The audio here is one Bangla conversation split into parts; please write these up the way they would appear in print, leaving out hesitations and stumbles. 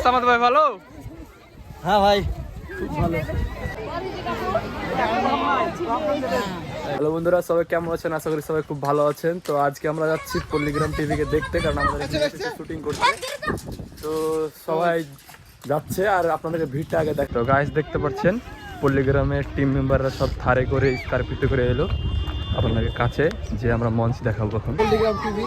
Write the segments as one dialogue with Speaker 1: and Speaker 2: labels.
Speaker 1: সামাদ ভাই ভালো?
Speaker 2: হ্যাঁ ভাই খুব ভালো।
Speaker 1: হ্যালো বন্ধুরা, সবাই কেমন আছেন? আশা করি সবাই খুব ভালো আছেন। তো আজকে আমরা যাচ্ছি পল্লীগ্রাম টিভিকে দেখতে, কারণ আমাদের শুটিং করতে। তো সবাই যাচ্ছে আর আপনাদেরকে ভিড়টা আগে দেখতে। গাইস দেখতে পাচ্ছেন পল্লীগ্রামের টিম মেম্বাররা সব ধারে করে স্কারপিতে করে এলো আপনাদের কাছে, যে আমরা মঞ্চ দেখাবো এখন।
Speaker 2: পল্লীগ্রাম টিভি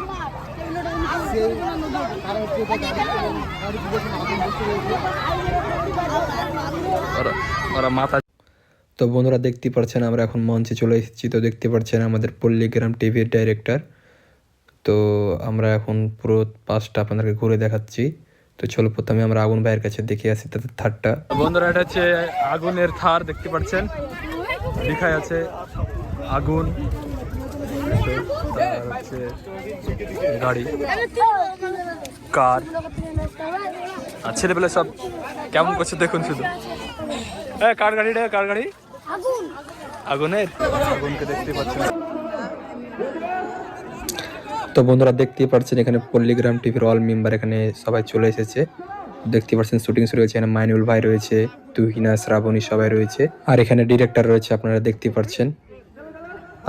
Speaker 1: ওরা মাথা। তো বন্ধুরা দেখতে পাচ্ছেন আমরা এখন মঞ্চে চলে এসেছি। তো দেখতে পাচ্ছেন আমাদের পল্লীগ্রাম টিভির ডাইরেক্টর। তো আমরা এখন পুরো পাঁচটা আপনাদেরকে ঘুরে দেখাচ্ছি। তো চলো প্রথমে আমরা আগুন ভাইয়ের কাছে দেখে আসি তাদের থারটা। বন্ধুরা এটা হচ্ছে আগুনের থার, দেখতে পাচ্ছেন লেখা আছে আগুন। হচ্ছে গাড়ি, কার আর ছেলেবেলা সব কেমন করছে দেখুন শুধু। কার গাড়িটা? কার গাড়ি? আগুনের। আগুনকে দেখতে পাচ্ছেন। তো বন্ধুরা দেখতেই পাচ্ছেন এখানে পল্লীগ্রাম টিভির অল মেম্বার এখানে সবাই চলে এসেছে। দেখতে পাচ্ছেন শুটিং শুরু হয়েছে। এখানে মাইনুল ভাই রয়েছে, তুহিনা, শ্রাবণী সবাই রয়েছে, আর এখানে ডিরেক্টর রয়েছে আপনারা দেখতে পাচ্ছেন।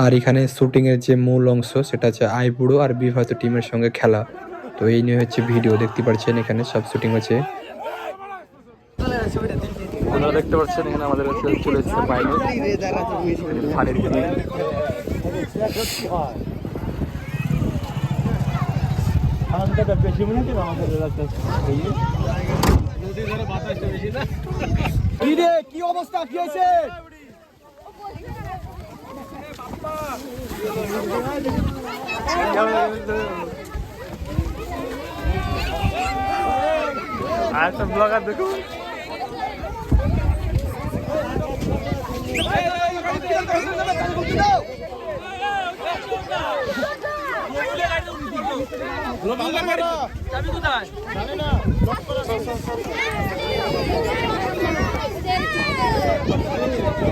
Speaker 1: আর এখানে শুটিং এর যে মূল অংশ সেটা হচ্ছে আইবুড়ো আর বিবাহিত টিমের সঙ্গে খেলা। তো এই নিয়ে হচ্ছে ভিডিও, দেখতে পাচ্ছেন এখানে সব শুটিং হচ্ছে। আপনারা দেখতে পাচ্ছেন এখানে আমাদের কাছে চলে এসেছে পাইলট ফানির কিং।
Speaker 2: কি অবস্থা, কি হয়েছে?
Speaker 1: আর সব ব্লগার দেখুন।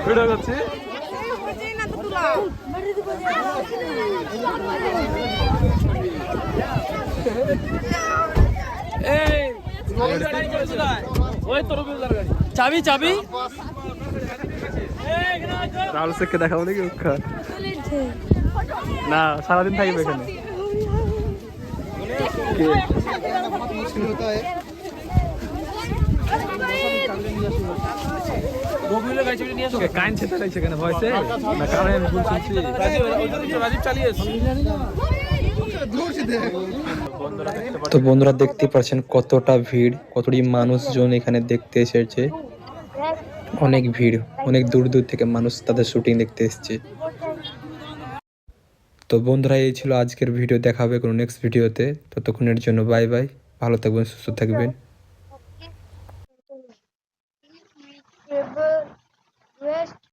Speaker 1: ভিডিও করছি।
Speaker 2: চাবি চাবি
Speaker 1: রাহুল শেখকে দেখাবো নাকি? না, সারাদিন থাকবে এখানে। তো বন্ধুরা দেখতে পাচ্ছেন কতটা ভিড়, কতটি মানুষজন এখানে দেখতে এসেছে। অনেক ভিড়, অনেক দূর দূর থেকে মানুষ তাদের শুটিং দেখতে এসেছে। তো বন্ধুরা এই ছিল আজকের ভিডিও। দেখা হবে কোনো নেক্সট ভিডিওতে। ততক্ষণের জন্য বাই বাই, ভালো থাকবেন, সুস্থ থাকবেন।